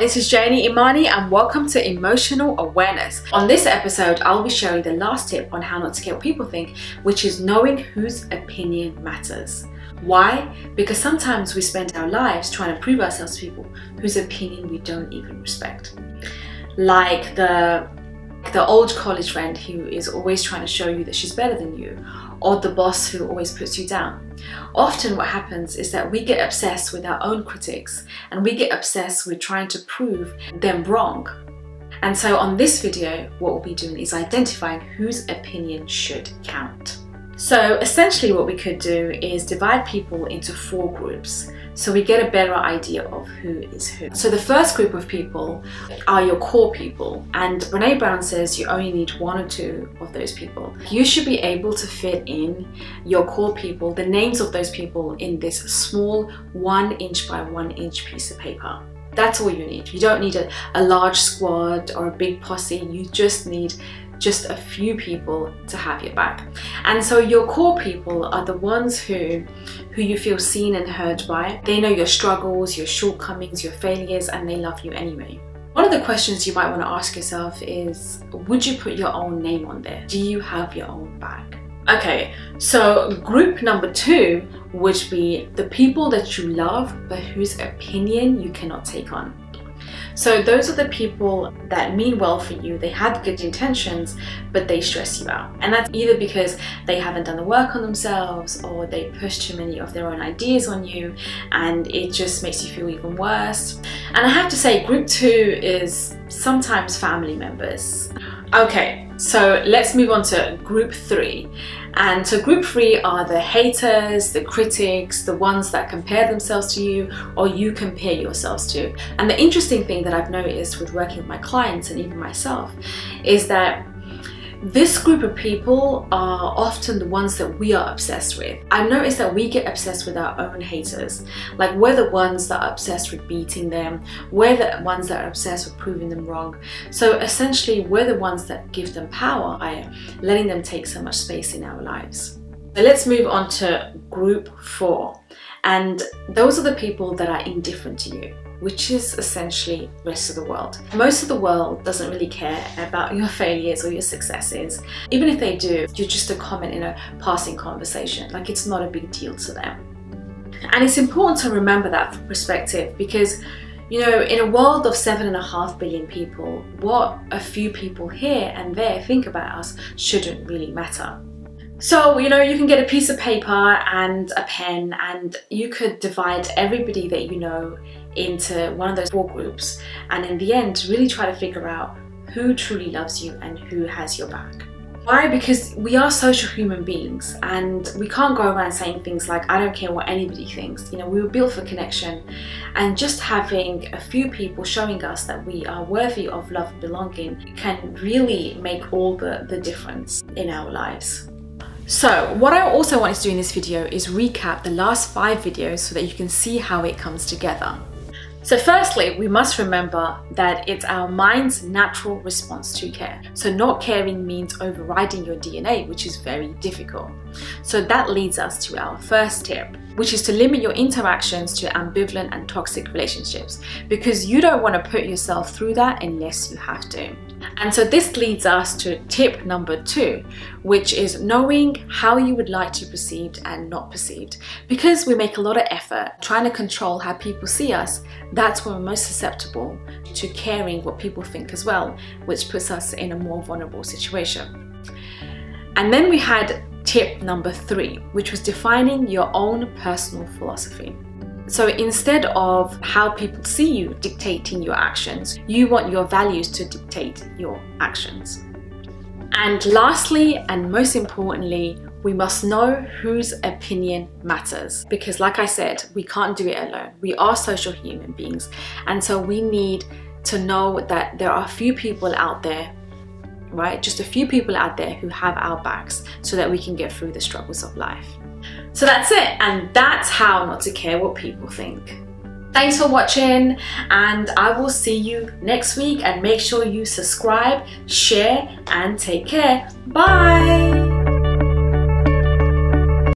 this is Janey, Imaani, and welcome to Emotional Awareness. On this episode, I'll be sharing the last tip on how not to care what people think, which is knowing whose opinion matters. Why? Because sometimes we spend our lives trying to prove ourselves to people whose opinion we don't even respect. Like the old college friend who is always trying to show you that she's better than you, or the boss who always puts you down. Often what happens is that we get obsessed with our own critics and we get obsessed with trying to prove them wrong. And so on this video, what we'll be doing is identifying whose opinion should count. So essentially what we could do is divide people into 4 groups so we get a better idea of who is who. So the first group of people are your core people, and Brené Brown says you only need 1 or 2 of those people. You should be able to fit in your core people, the names of those people, in this small 1 inch by 1 inch piece of paper. That's all you need. You don't need a large squad or a big posse. You just need just a few people to have your back. And so your core people are the ones who you feel seen and heard by. They know your struggles, your shortcomings, your failures, and they love you anyway. One of the questions you might want to ask yourself is, would you put your own name on there? Do you have your own back? Okay, so group number 2 would be the people that you love but whose opinion you cannot take on. So those are the people that mean well for you, they have good intentions, but they stress you out. And that's either because they haven't done the work on themselves, or they push too many of their own ideas on you and it just makes you feel even worse. And I have to say, group 2 is sometimes family members. Okay, so let's move on to group 3. And so group 3 are the haters, the critics, the ones that compare themselves to you or you compare yourselves to. And the interesting thing that I've noticed with working with my clients and even myself is that this group of people are often the ones that we are obsessed with. I've noticed that we get obsessed with our own haters. Like, we're the ones that are obsessed with beating them. We're the ones that are obsessed with proving them wrong. So essentially, we're the ones that give them power by letting them take so much space in our lives. So let's move on to group 4. And those are the people that are indifferent to you, which is essentially the rest of the world. Most of the world doesn't really care about your failures or your successes. Even if they do, you're just a comment in a passing conversation. Like, it's not a big deal to them. And it's important to remember that perspective because, you know, in a world of 7.5 billion people, what a few people here and there think about us shouldn't really matter. So, you know, you can get a piece of paper and a pen and you could divide everybody that you know into one of those 4 groups, and in the end really try to figure out who truly loves you and who has your back. Why? Because we are social human beings and we can't go around saying things like, I don't care what anybody thinks. You know, we were built for connection, and just having a few people showing us that we are worthy of love and belonging can really make all the difference in our lives. So what I also wanted to do in this video is recap the last 5 videos so that you can see how it comes together. So firstly, we must remember that it's our mind's natural response to care. So not caring means overriding your DNA, which is very difficult. So that leads us to our first tip, which is to limit your interactions to ambivalent and toxic relationships, because you don't want to put yourself through that unless you have to. And so this leads us to tip number 2, which is knowing how you would like to be perceived and not perceived. Because we make a lot of effort trying to control how people see us, that's when we're most susceptible to caring what people think as well, which puts us in a more vulnerable situation. And then we had tip number 3, which was defining your own personal philosophy. So instead of how people see you dictating your actions, you want your values to dictate your actions. And lastly, and most importantly, we must know whose opinion matters. Because like I said, we can't do it alone. We are social human beings. And so we need to know that there are a few people out there, right? Just a few people out there who have our backs so that we can get through the struggles of life. So that's it, and that's how not to care what people think. Thanks for watching, and I will see you next week, and make sure you subscribe, share, and take care. Bye!